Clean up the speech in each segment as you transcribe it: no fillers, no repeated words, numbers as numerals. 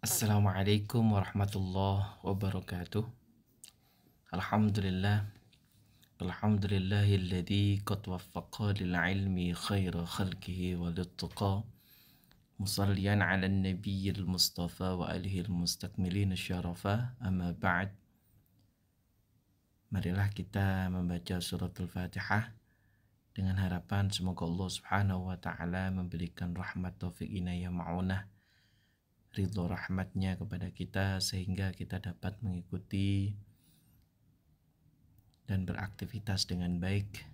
Assalamualaikum warahmatullahi wabarakatuh. Alhamdulillah. Alhamdulillahilladzi qad waffaqa lil ilmi khaira khalqihi wa littaqa. Musalliyan ala nabiyyil mustafa wa alihi mustakmilin syarafa. Amma ba'd. Marilah kita membaca suratul Fatihah dengan harapan semoga Allah Subhanahu wa taala memberikan rahmat, taufik, inayah, ma'unah, ridho rahmatnya kepada kita sehingga kita dapat mengikuti dan beraktivitas dengan baik,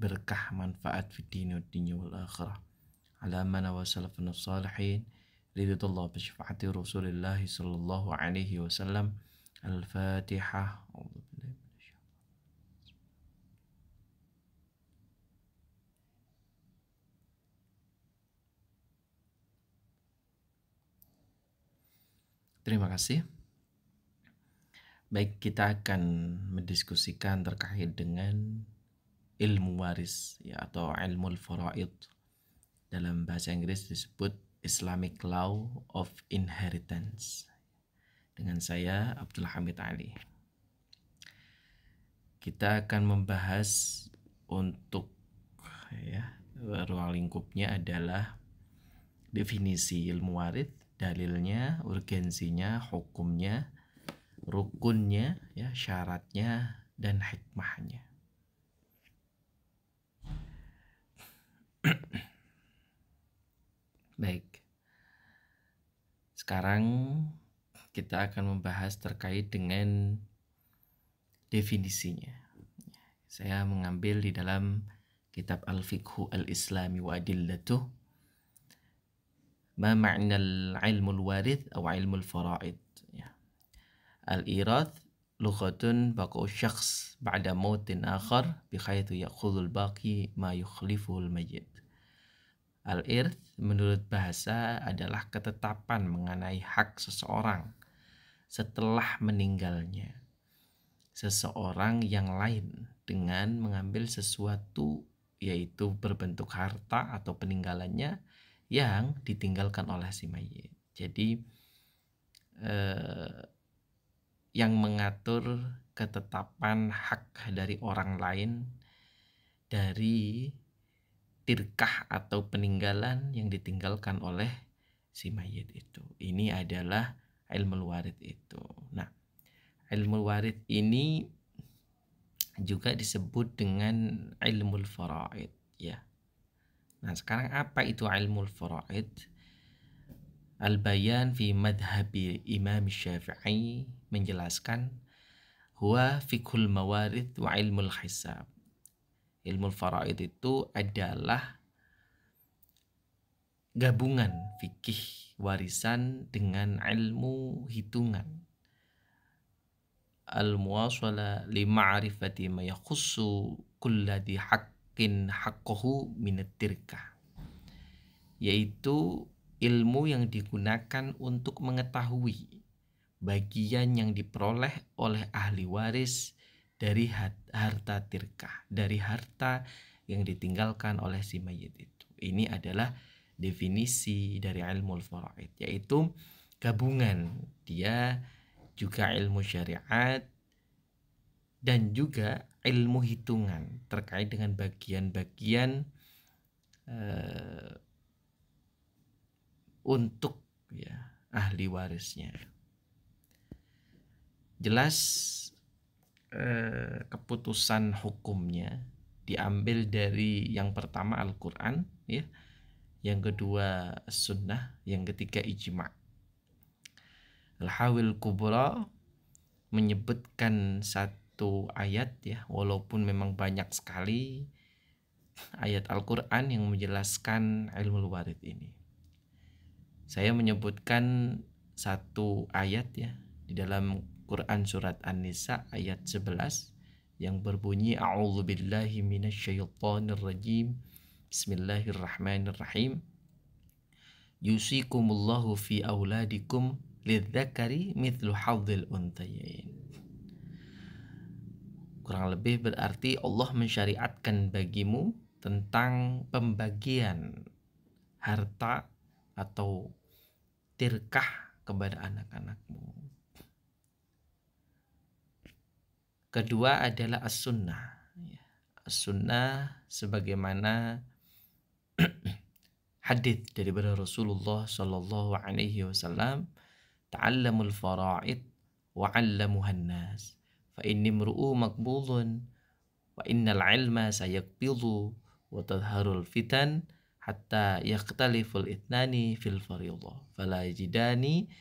berkah manfaat fid dini wad dunya wal akhirah. Ala mana wa salafun salihin ridallahu bi syafaati Rasulillah sallallahu alaihi wasallam. Al-Fatihah. Terima kasih. Baik, kita akan mendiskusikan terkait dengan ilmu waris ya, atau ilmu faraid. Dalam bahasa Inggris disebut Islamic Law of Inheritance. Dengan saya Abdul Hamid Ali. Kita akan membahas untuk ruang lingkupnya adalah definisi ilmu waris, dalilnya, urgensinya, hukumnya, rukunnya, ya, syaratnya, dan hikmahnya. Baik. Sekarang kita akan membahas terkait dengan definisinya. Saya mengambil di dalam kitab Al-Fiqhu Al-Islami wa Adillatuh. Ma ma'na al-ilmul warith atau ilmul faraid. Al-irath lughatun baqa'u syakhs ba'da mautin akhar bihaitsu ya'khudhul baqi ma yukhlifuhul mayyit. Al-irth menurut bahasa adalah ketetapan mengenai hak seseorang setelah meninggalnya seseorang yang lain dengan mengambil sesuatu, yaitu berbentuk harta atau peninggalannya yang ditinggalkan oleh si mayit. Jadi yang mengatur ketetapan hak dari orang lain dari tirkah atau peninggalan yang ditinggalkan oleh si mayit itu. Ini adalah ilmu warid itu. Nah, ilmu warid ini juga disebut dengan ilmu faraid, ya. Nah, sekarang apa itu ilmu faraid? Al-Bayan fi madhabi Imam Syafi'i menjelaskan huwa fiqhul mawarid wa ilmul hisab. Ilmu faraid itu adalah gabungan fikih warisan dengan ilmu hitungan. Al-muwasala li ma'rifati ma yakhussu kulladhi haqqin haqqahu minat tirkah, yaitu ilmu yang digunakan untuk mengetahui bagian yang diperoleh oleh ahli waris dari harta tirkah, dari harta yang ditinggalkan oleh si mayit itu. Ini adalah definisi dari ilmu faraid, yaitu gabungan, dia juga ilmu syariat dan juga ilmu hitungan terkait dengan bagian-bagian untuk ahli warisnya. Jelas keputusan hukumnya diambil dari yang pertama Al-Quran, ya, yang kedua Sunnah, yang ketiga ijma'. Al-Hawil Kubra menyebutkan satu ayat, ya, walaupun memang banyak sekali ayat Al-Quran yang menjelaskan ilmu warid ini. Saya menyebutkan satu ayat, ya, di dalam Quran surat An-Nisa ayat 11 yang berbunyi a'udzubillahi minasyaitonirrajim. Bismillahirrahmanirrahim. Yusikumullahu fi auladikum lidzakari mithlu hadzil unthayain. Kurang lebih berarti Allah mensyariatkan bagimu tentang pembagian harta atau tirkah kepada anak-anakmu. Kedua adalah as-sunnah. As-sunnah sebagaimana hadis daripada Rasulullah sallallahu alaihi wasallam, ta'allamul fara'id wa 'allamuhan nas. Fa inni imru'u maqbulun wa innal 'ilma sayaqbidu wa tadharul fitan hatta yaqtaliful itnani fil fariḍah fala yajidani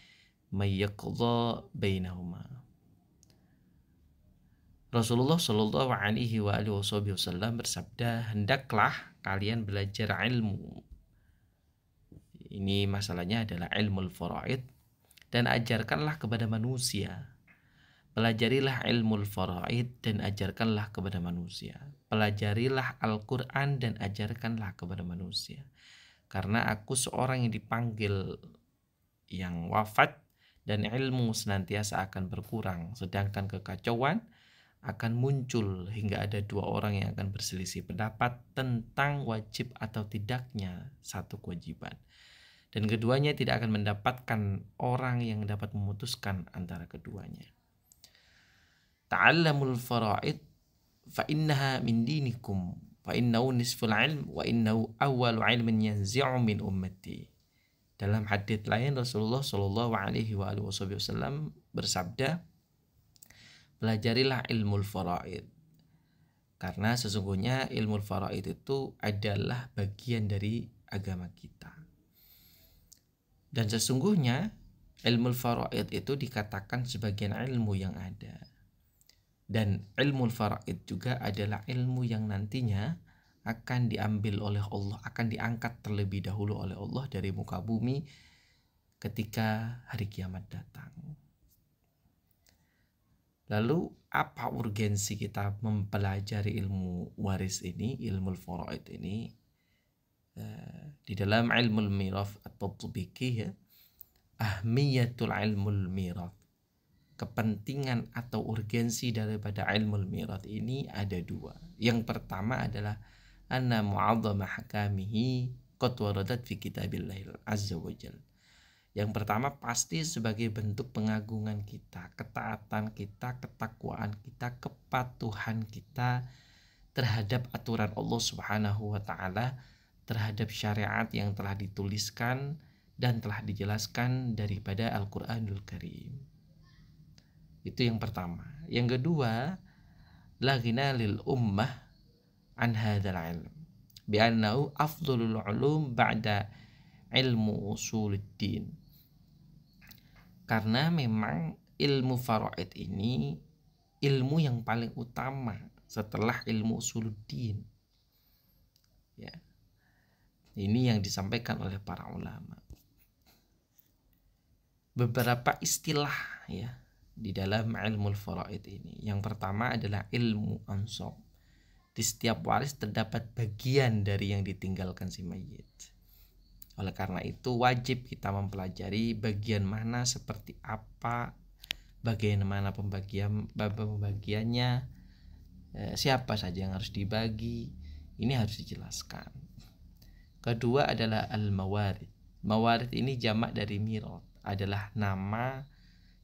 may yaqdha bainahuma. Rasulullah Shallallahu alaihi wasallam bersabda, hendaklah kalian belajar ilmu. Ini masalahnya adalah ilmu faraid, dan ajarkanlah kepada manusia. Pelajarilah ilmu faraid dan ajarkanlah kepada manusia. Pelajarilah Al-Quran dan ajarkanlah kepada manusia. Karena aku seorang yang dipanggil yang wafat, dan ilmu senantiasa akan berkurang, sedangkan kekacauan akan muncul hingga ada dua orang yang akan berselisih pendapat tentang wajib atau tidaknya satu kewajiban, dan keduanya tidak akan mendapatkan orang yang dapat memutuskan antara keduanya. Ta'allamul fara'id fa innaha min dinikum fa innahu nisful ilm wa innahu awwalu ilmin yanzi'u min ummati. Dalam hadits lain Rasulullah Shallallahu alaihi wasallam bersabda, pelajarilah ilmu faraid, karena sesungguhnya ilmu faraid itu adalah bagian dari agama kita. Dan sesungguhnya ilmu faraid itu dikatakan sebagian ilmu yang ada. Dan ilmu faraid juga adalah ilmu yang nantinya akan diambil oleh Allah, akan diangkat terlebih dahulu oleh Allah dari muka bumi ketika hari kiamat datang. Lalu apa urgensi kita mempelajari ilmu waris ini, ilmu faraid ini? Di dalam ilmu mirath atau tatbiqi, ya, ahmiyatul ilmu mirath, kepentingan atau urgensi daripada ilmu mirath ini ada dua. Yang pertama adalah anna mu'azzama ahkamihi qad waradat fi kitabillah azza wa jalla. Yang pertama pasti sebagai bentuk pengagungan kita, ketaatan kita, ketakwaan kita, kepatuhan kita terhadap aturan Allah Subhanahu wa taala, terhadap syariat yang telah dituliskan dan telah dijelaskan daripada Al-Qur'anul Karim. Itu yang pertama. Yang kedua, la ghina lil ummah an hadzal ilm bi annahu afdhalul ulum ba'da ilmu usuluddin. Karena memang ilmu faraid ini ilmu yang paling utama setelah ilmu usuluddin. Ya. Ini yang disampaikan oleh para ulama. Beberapa istilah ya di dalam ilmu faraid ini. Yang pertama adalah ilmu ansab. Di setiap waris terdapat bagian dari yang ditinggalkan si mayit. Oleh karena itu wajib kita mempelajari bagian mana, seperti apa, bagaimana pembagiannya, siapa saja yang harus dibagi. Ini harus dijelaskan. Kedua adalah al-mawarid. Mawarid ini jamak dari mirath, adalah nama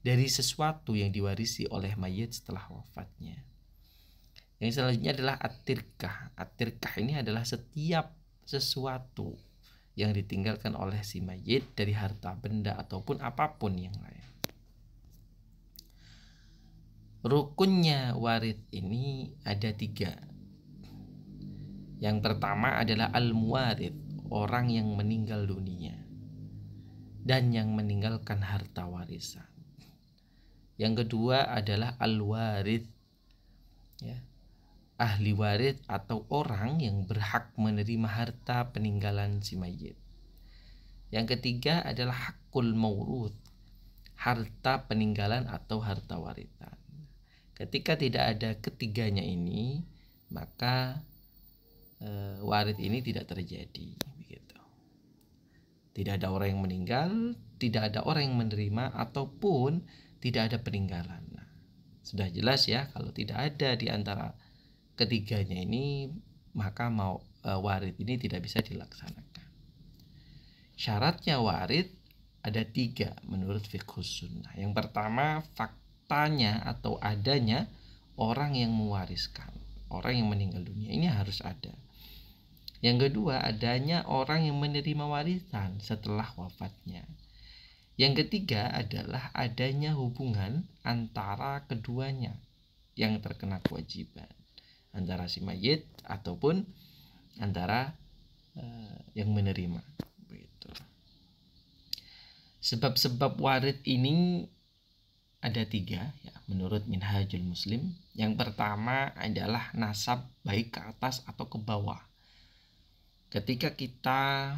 dari sesuatu yang diwarisi oleh mayit setelah wafatnya. Yang selanjutnya adalah at-tirkah. At-tirkah ini adalah setiap sesuatu yang ditinggalkan oleh si mayit dari harta benda ataupun apapun yang lain. Rukunnya warid ini ada 3. Yang pertama adalah al-muwarid, orang yang meninggal dunia dan yang meninggalkan harta warisan. Yang kedua adalah al-warid, ya, ahli warid atau orang yang berhak menerima harta peninggalan si mayit. Yang ketiga adalah hakul maurud, harta peninggalan atau harta warisan. Ketika tidak ada ketiganya ini, maka warid ini tidak terjadi. Begitu. Tidak ada orang yang meninggal, tidak ada orang yang menerima, ataupun tidak ada peninggalan. Nah, sudah jelas ya, kalau tidak ada di antara ketiganya ini, maka warid ini tidak bisa dilaksanakan. Syaratnya warid ada 3 menurut fiqhus sunnah. Yang pertama, faktanya atau adanya orang yang mewariskan, orang yang meninggal dunia, ini harus ada. Yang kedua, adanya orang yang menerima warisan setelah wafatnya. Yang ketiga adalah adanya hubungan antara keduanya yang terkena kewajiban, antara si mayit ataupun antara yang menerima. Begitu. Sebab-sebab warid ini ada 3 ya, menurut Minhajul Muslim. Yang pertama adalah nasab, baik ke atas atau ke bawah. Ketika kita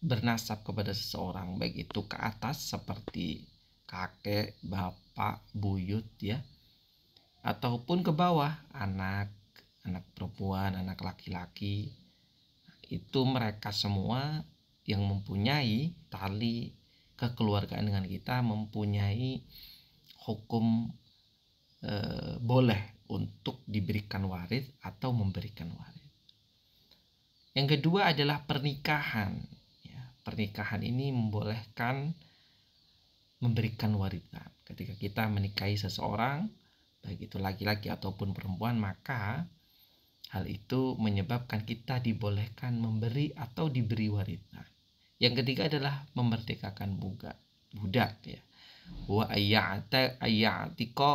bernasab kepada seseorang, baik itu ke atas seperti kakek, bapak, buyut ya, ataupun ke bawah anak perempuan, anak laki-laki, itu mereka semua yang mempunyai tali kekeluargaan dengan kita mempunyai hukum boleh untuk diberikan waris atau memberikan waris. Yang kedua adalah pernikahan. Pernikahan ini membolehkan memberikan warisan. Ketika kita menikahi seseorang, baik itu laki-laki ataupun perempuan, maka hal itu menyebabkan kita dibolehkan memberi atau diberi warisan. Yang ketiga adalah memerdekakan budak ya. Wa ayya'tika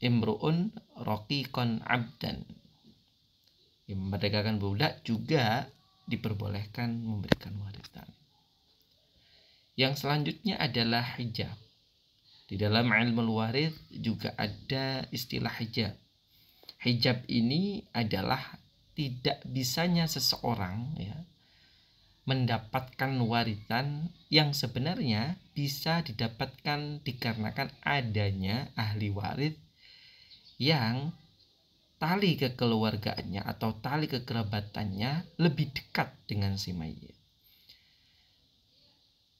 imru'un raqiqan 'abdan. Memerdekakan budak juga diperbolehkan memberikan warisan. Yang selanjutnya adalah hijab. Di dalam ilmu waris juga ada istilah hijab. Hijab ini adalah tidak bisanya seseorang ya mendapatkan warisan yang sebenarnya bisa didapatkan dikarenakan adanya ahli waris yang tali kekeluargaannya atau tali kekerabatannya lebih dekat dengan si mayit.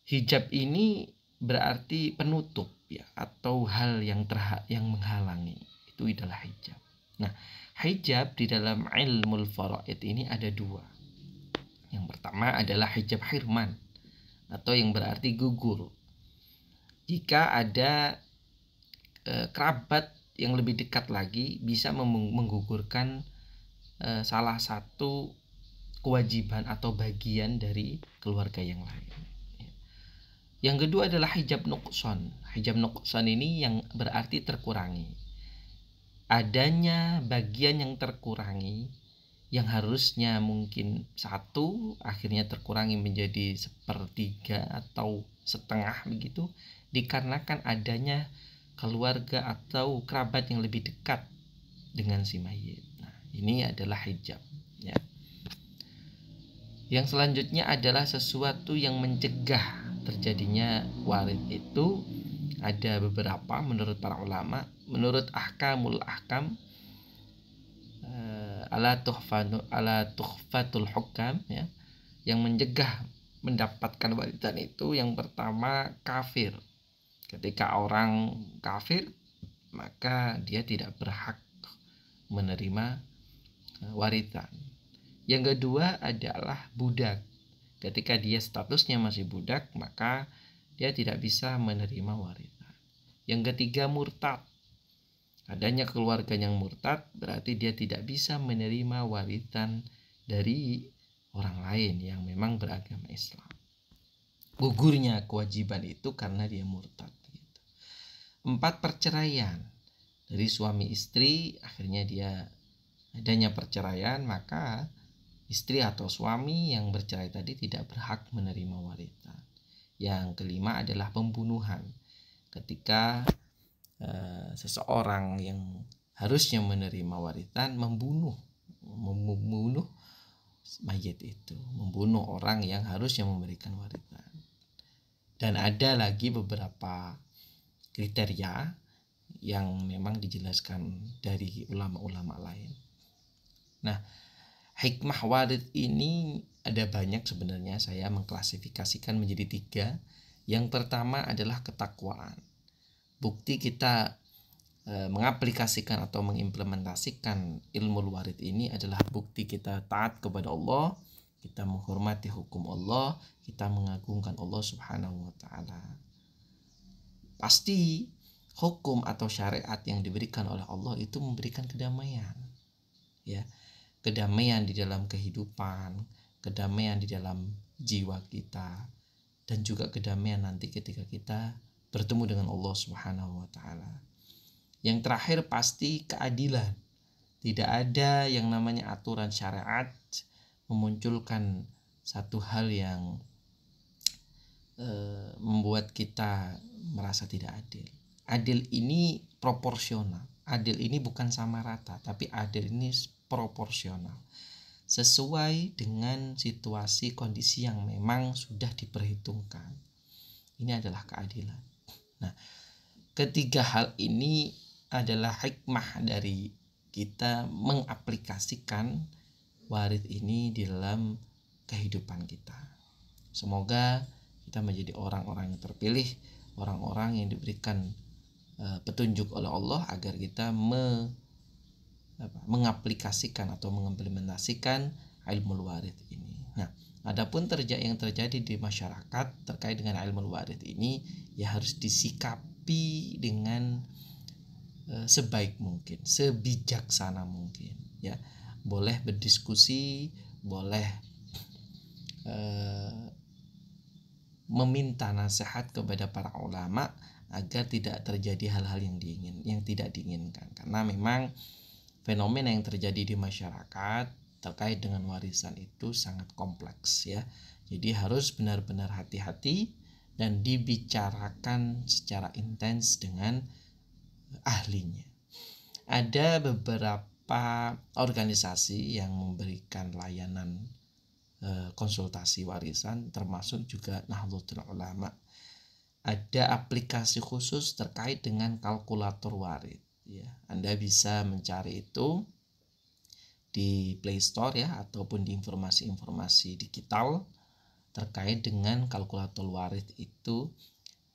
Hijab ini berarti penutup ya, atau hal yang menghalangi. Itu adalah hijab. Nah, hijab di dalam ilmu faraid ini ada 2. Yang pertama adalah hijab hirman atau yang berarti gugur. Jika ada kerabat yang lebih dekat lagi bisa menggugurkan salah satu kewajiban atau bagian dari keluarga yang lain. Yang kedua adalah hijab nuqsan. Hijab nuqsan ini yang berarti terkurangi. Adanya bagian yang terkurangi yang harusnya mungkin 1 akhirnya terkurangi menjadi 1/3 atau setengah begitu, dikarenakan adanya keluarga atau kerabat yang lebih dekat dengan si mayit. Nah, ini adalah hijab ya. Yang selanjutnya adalah sesuatu yang mencegah terjadinya waris. Itu ada beberapa menurut para ulama. Menurut ahkamul ahkam ala tuhfatul hukam ya, yang mencegah mendapatkan warisan itu yang pertama kafir. Ketika orang kafir maka dia tidak berhak menerima warisan. Yang kedua adalah budak. Ketika dia statusnya masih budak maka dia tidak bisa menerima warisan. Yang ketiga murtad. Adanya keluarga yang murtad berarti dia tidak bisa menerima warisan dari orang lain yang memang beragama Islam. Gugurnya kewajiban itu karena dia murtad. 4 perceraian dari suami istri, akhirnya dia adanya perceraian, maka istri atau suami yang bercerai tadi tidak berhak menerima warisan. Yang kelima adalah pembunuhan. Ketika seseorang yang harusnya menerima warisan membunuh mayit itu, membunuh orang yang harusnya memberikan warisan. Dan ada lagi beberapa kriteria yang memang dijelaskan dari ulama-ulama lain. Nah, hikmah waris ini ada banyak sebenarnya. Saya mengklasifikasikan menjadi 3. Yang pertama adalah ketakwaan. Bukti kita mengaplikasikan atau mengimplementasikan ilmu waris ini adalah bukti kita taat kepada Allah kita menghormati hukum Allah, kita mengagungkan Allah Subhanahu wa taala. Pasti hukum atau syariat yang diberikan oleh Allah itu memberikan kedamaian. Ya, kedamaian di dalam kehidupan, kedamaian di dalam jiwa kita, dan juga kedamaian nanti ketika kita bertemu dengan Allah Subhanahu wa taala. Yang terakhir pasti keadilan. Tidak ada yang namanya aturan syariat memunculkan satu hal yang membuat kita merasa tidak adil. Adil ini proporsional. Adil ini bukan sama rata, tapi adil ini proporsional. Sesuai dengan situasi kondisi yang memang sudah diperhitungkan. Ini adalah keadilan. Nah, ketiga hal ini adalah hikmah dari kita mengaplikasikan warid ini di dalam kehidupan kita. Semoga kita menjadi orang-orang yang terpilih, orang-orang yang diberikan petunjuk oleh Allah agar kita mengaplikasikan atau mengimplementasikan ilmu warid ini. Nah, adapun yang terjadi di masyarakat terkait dengan ilmu warid ini ya harus disikapi dengan sebaik mungkin, sebijaksana mungkin, ya. Boleh berdiskusi, boleh meminta nasihat kepada para ulama agar tidak terjadi hal-hal yang tidak diinginkan, karena memang fenomena yang terjadi di masyarakat terkait dengan warisan itu sangat kompleks, ya. Jadi harus benar-benar hati-hati dan dibicarakan secara intens dengan ahlinya. Ada beberapa organisasi yang memberikan layanan konsultasi warisan, termasuk juga Nahdlatul Ulama. Ada aplikasi khusus terkait dengan kalkulator warid, ya. Anda bisa mencari itu di Play Store, ya, ataupun di informasi-informasi digital terkait dengan kalkulator warid itu.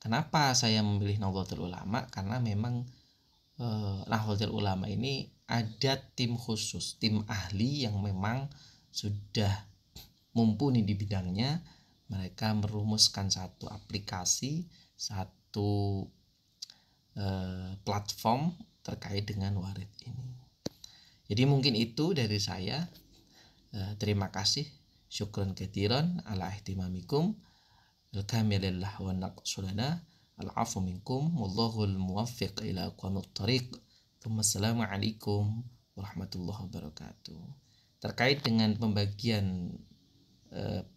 Kenapa saya memilih Nahdlatul Ulama? Karena memang Nahdlatul Ulama ini ada tim khusus, tim ahli yang memang sudah mumpuni di bidangnya. Mereka merumuskan satu aplikasi, satu platform terkait dengan warid ini. Jadi mungkin itu dari saya. Terima kasih. Syukran katsiran ala ihtimamikum. Alhamdulillah wa naqsulana. Al-afu minkum wallahul muwaffiq ila aqwamit thariq. Assalamualaikum warahmatullahi wabarakatuh. Terkait dengan pembagian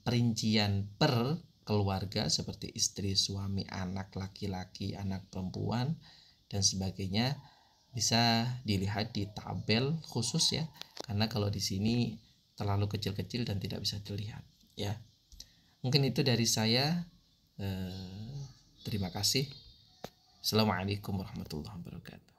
perincian per keluarga seperti istri, suami, anak laki-laki, anak perempuan dan sebagainya bisa dilihat di tabel khusus, ya. Karena kalau di sini terlalu kecil-kecil dan tidak bisa dilihat, ya. Mungkin itu dari saya. Terima kasih. Assalamualaikum warahmatullahi wabarakatuh.